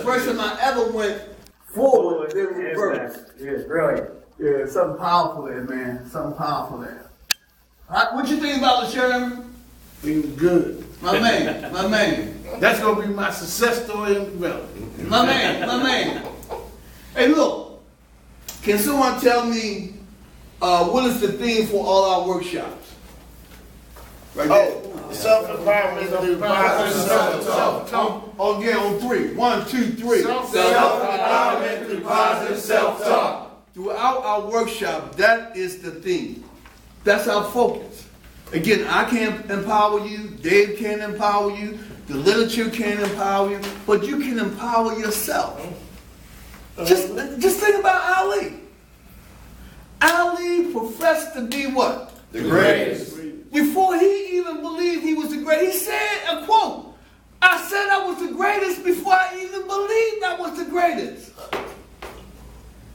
first time I ever went forward, then reverse. Yeah, brilliant. Yeah, something powerful there, man. Something powerful there. What you think about the Sherman? Being good. My man, my man. That's going to be my success story in development. My man, my man. Hey, look. Can someone tell me what is the theme for all our workshops? Right there. Self-empowerment through positive self-talk. Again, on three. 1, 2, 3. Self-empowerment through positive self-talk. Throughout our workshop, that is the theme. That's our focus. Again, I can't empower you. Dave can't empower you. The literature can't empower you. But you can empower yourself. Just think about Ali. Ali professed to be what? The greatest. Before he even believed he was the greatest, he said, a quote, I said I was the greatest before I even believed I was the greatest.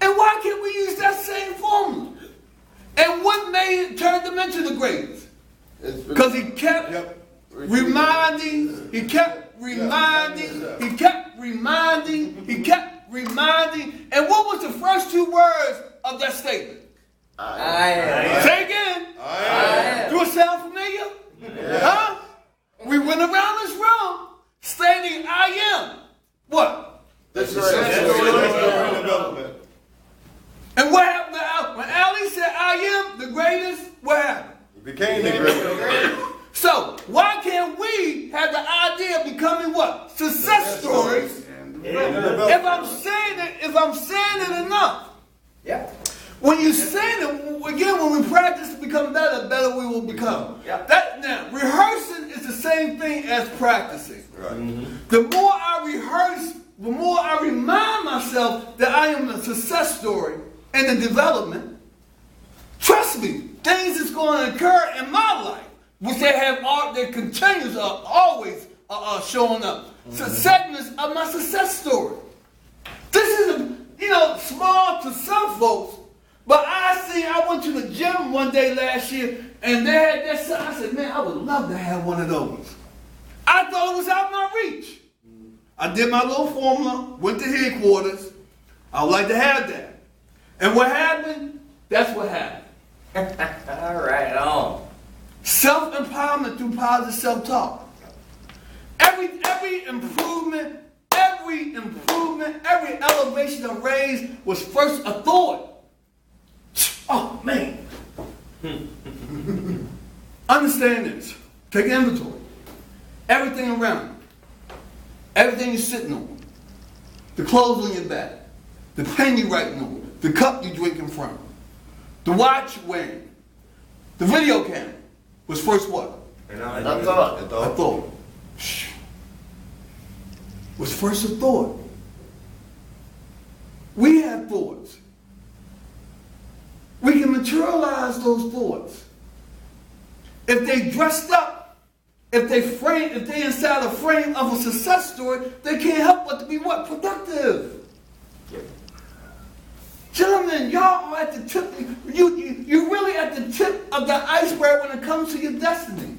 And why can't we use that same formula? And what turned him into the greatest? Because he kept reminding, he kept reminding, he kept reminding, he kept reminding. And what was the first two words of that statement? I am. Say again. I am. Do it sound familiar? Yeah. Huh? We went around this room stating I am. What? That's development. And what happened to Ali? When Ali said I am the greatest, what happened? He became the greatest. So, why can't we have the idea of becoming what? Success stories. If I'm saying it enough. Yeah. When you say it, again, when we practice to become better, better we will become. Yeah. Now, rehearsing is the same thing as practicing. Right. Mm-hmm. The more I rehearse, the more I remind myself that I am a success story in the development. Trust me, things is going to occur in my life, which they have that continues always showing up. Mm-hmm. So segments of my success story. This is, small to some folks. But I went to the gym one day last year, and they had that sign. I said, man, I would love to have one of those. I thought it was out of my reach. I did my little formula, went to headquarters. I would like to have that. And what happened? That's what happened. All right, on. Self-empowerment through positive self-talk. Every improvement, every elevation or raise was first a thought. Oh, man. Understand this. Take inventory. Everything around you. Everything you're sitting on. The clothes on your back. The pen you're writing on. The cup you're drinking from. The watch you're wearing. The video camera was first what? I thought. A thought. Was first a thought. We have thoughts. We can materialize those thoughts. If they dressed up, if they inside a frame of a success story, they can't help but to be what? Productive. Yep. Gentlemen, y'all are at the tip. You're really at the tip of the iceberg when it comes to your destiny.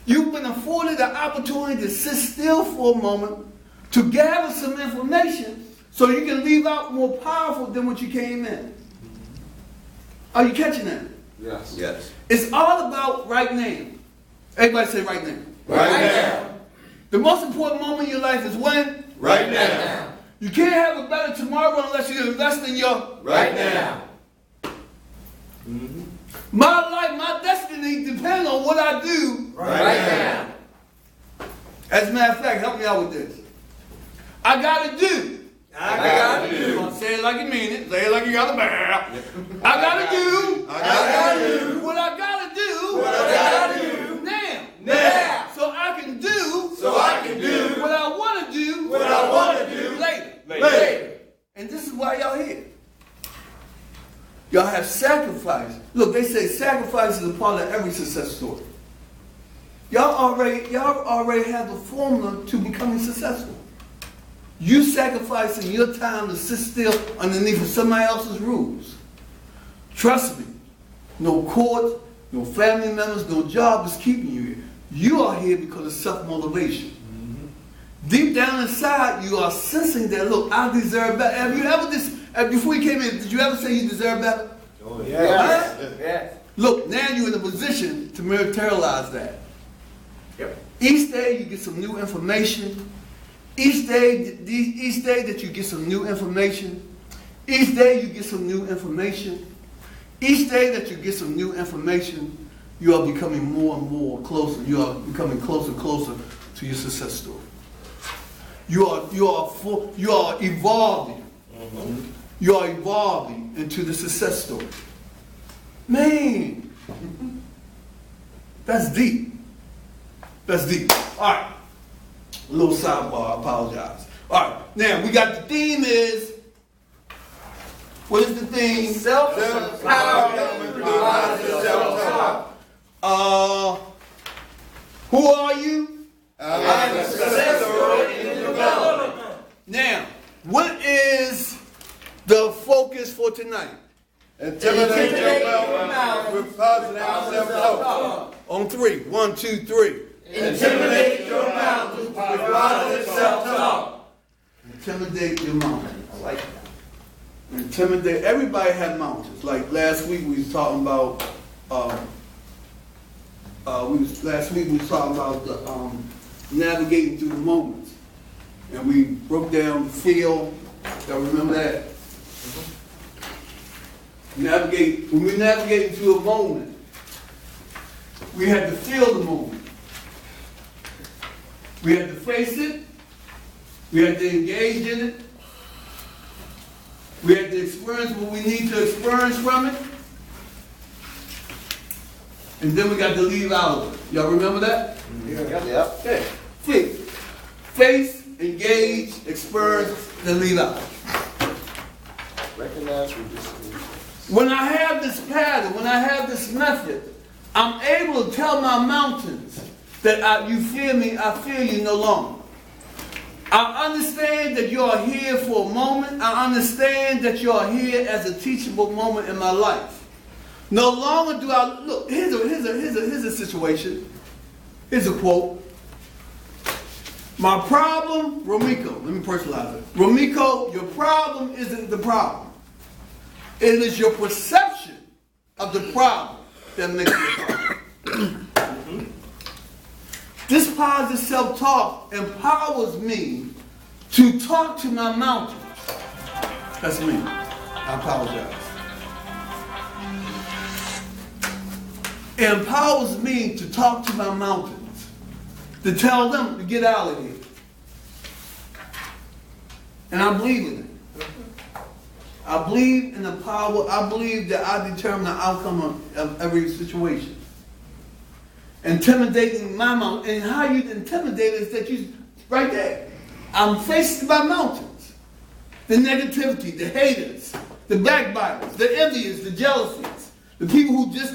You've been afforded the opportunity to sit still for a moment, to gather some information, so you can leave out more powerful than what you came in. Are you catching that? Yes. Yes. It's all about right now. Everybody say right now. Right now. The most important moment in your life is when? Right now. You can't have a better tomorrow unless you invest in your right now. Mm-hmm. My life, my destiny depends on what I do right now. As a matter of fact, help me out with this. I gotta do. Say it like you mean it. Say it like you got a bear. I gotta do. What I gotta do. Now. So I can do. What I wanna do. Later. And this is why y'all here. Y'all have sacrifice. Look, they say sacrifice is a part of every success story. Y'all already have the formula to becoming successful. You sacrificing your time to sit still underneath of somebody else's rules. Trust me, no court, no family members, no job is keeping you here. You are here because of self-motivation. Mm-hmm. Deep down inside, you are sensing that, look, I deserve better. Have you ever, before you came in, did you ever say you deserve better? Oh, Yes. yeah. Yes. Look, now you're in a position to materialize that. Yep. Each day you get some new information. Each day that you get some new information. Each day you get some new information. Each day that you get some new information, you are becoming more and more closer. You are becoming closer and closer to your success story. You are evolving. You are evolving into the success story. Man, that's deep. That's deep. All right. A little sidebar, I apologize. All right. Now, we got the theme is, what is the theme? Self-empowerment through positive self-talk. Who are you? I'm a success story in development. Now, what is the focus for tonight? Intimidate your mouth with positive self-talk. On three. 1, 2, 3. Intimidate your mouth with positive self-talk. Intimidate your mountains. I like that. Intimidate. Everybody had mountains. Like last week we was talking about. Last week we was talking about the navigating through the moments, and we broke down the feel. Y'all remember that? When we navigating through a moment, we had to feel the moment. We had to face it. We had to engage in it. We had to experience what we need to experience from it. And then we got to leave out of it. Y'all remember that? Yep. Okay. Face, engage, experience, then leave out. Recognize, resist. When I have this pattern, when I have this method, I'm able to tell my mountains that you fear me, I fear you no longer. I understand that you are here for a moment. I understand that you are here as a teachable moment in my life. No longer do I look. Here's a situation. Here's a quote. My problem, Romiko. Let me personalize it. Romiko, your problem isn't the problem. It is your perception of the problem that makes it a problem. This positive self-talk empowers me to talk to my mountains. That's me. I apologize. It empowers me to talk to my mountains, to tell them to get out of here. And I believe in it. I believe in the power. I believe that I determine the outcome of every situation. Intimidating my mountain. And how you intimidate is that you, right there. I'm facing my mountains. The negativity, the haters, the backbiters, the envious, the jealousies, the people who just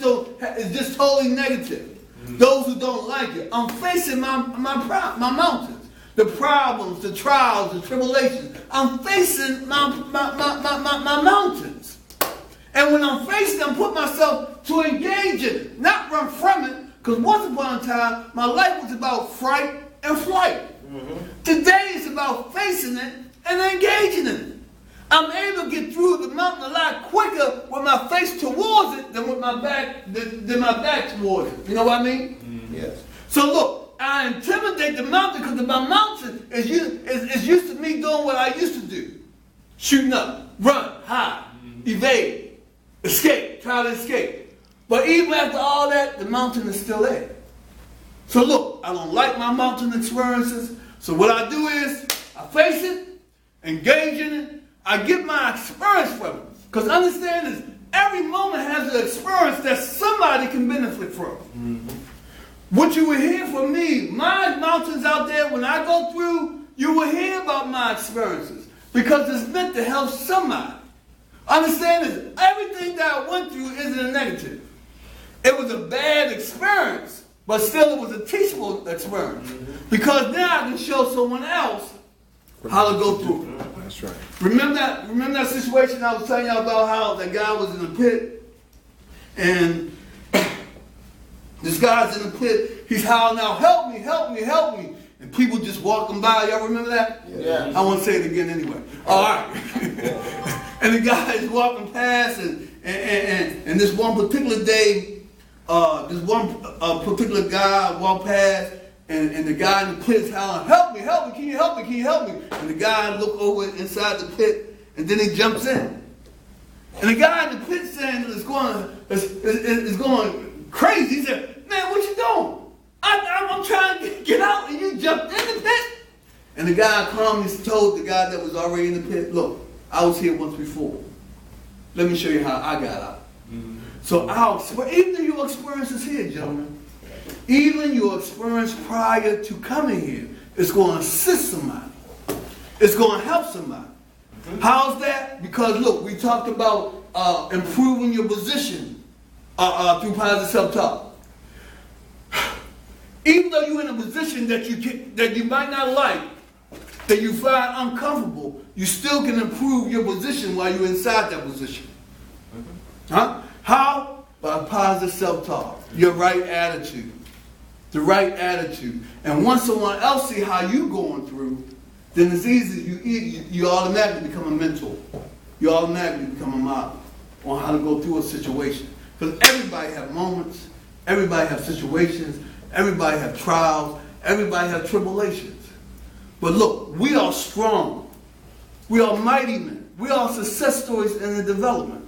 is just totally negative. Those who don't like it. I'm facing my mountains. The problems, the trials, the tribulations. I'm facing my mountains. And when I'm facing them, put myself to engage in it, not run from it. Because once upon a time, my life was about fright and flight. Today is about facing it and engaging in it. I'm able to get through the mountain a lot quicker with my face towards it than with my back towards it. You know what I mean? Yes. So look, I intimidate the mountain because my mountain is used to me doing what I used to do. Shooting up, run, hide, evade, escape, try to escape. But even after all that, the mountain is still there. So look, I don't like my mountain experiences. So what I do is, I face it, engage in it, I get my experience from it. Because understand this, every moment has an experience that somebody can benefit from. What you will hear from me, my mountains out there, when I go through, you will hear about my experiences. Because it's meant to help somebody. Understand this, everything that I went through isn't a negative. It was a bad experience, but still it was a teachable experience. Because now I can show someone else how to go through it. That's right. Remember that situation I was telling you about, how the guy was in the pit, and this guy's in the pit, he's howling out, help me, help me, help me. and people just walking by. Y'all remember that? Yeah. I want to say it again anyway. All right. And the guy is walking past, and this one particular day, this one particular guy walked past, and the guy in the pit is hollering, "Help me, help me, can you help me, can you help me?" And the guy look over inside the pit, and then he jumps in. And the guy in the pit saying is going crazy. He said, "Man, what you doing? I'm trying to get out, and you jumped in the pit." And the guy calmly told the guy that was already in the pit, "Look, I was here once before. Let me show you how I got out." Mm-hmm. So even your experiences here, gentlemen, even your experience prior to coming here, it's going to assist somebody. It's going to help somebody. Mm-hmm. How's that? Because look, we talked about improving your position through positive self-talk. Even though you're in a position that you might not like, that you find uncomfortable, you still can improve your position while you're inside that position. Mm-hmm. Huh? How? By positive self-talk. Your right attitude. The right attitude. And once someone else see how you going through, then it's easy. You automatically become a mentor. You automatically become a model on how to go through a situation. Because everybody have moments. Everybody have situations. Everybody have trials. Everybody have tribulations. But look, we are strong. We are mighty men. We are success stories in the development.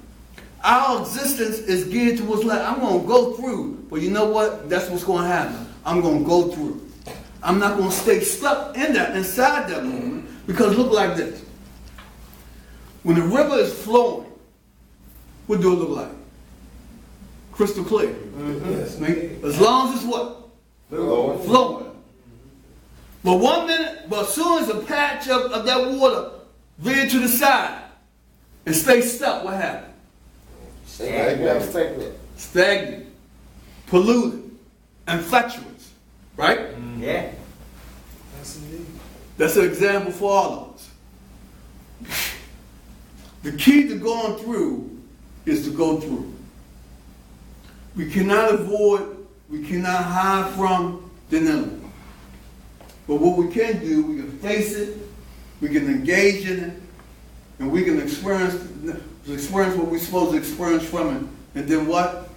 Our existence is geared towards life. I'm going to go through. But you know what? That's what's going to happen. I'm going to go through. I'm not going to stay stuck inside that moment. Because look like this. When the river is flowing, what do it look like? Crystal clear. Mm-hmm. As long as it's what? Flowing. But as soon as a patch of that water veer to the side and stay stuck, what happens? Stagnant, polluted, infatuous, right? Yeah. That's an example for all of us. The key to going through is to go through. We cannot avoid, we cannot hide from the enemy. But what we can do, we can face it, we can engage in it, and we can experience what we're supposed to experience from it. And then what?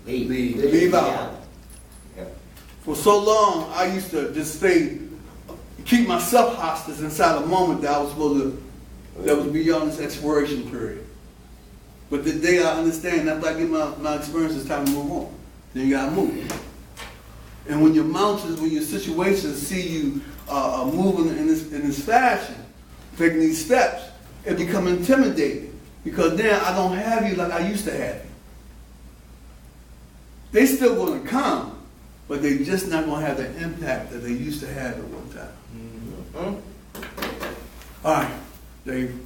Leave out. Yep. For so long, I used to just keep myself hostage inside a moment that I was that was beyond this expiration period. But the day I understand, after I get my experience, it's time to move on. Then you gotta move. And when your mountains, when your situations see you moving in this fashion, taking these steps, it become intimidating. Because now I don't have you like I used to have you. They still going to come, but they just not going to have the impact that they used to have at one time. Mm-hmm. All right, Dave.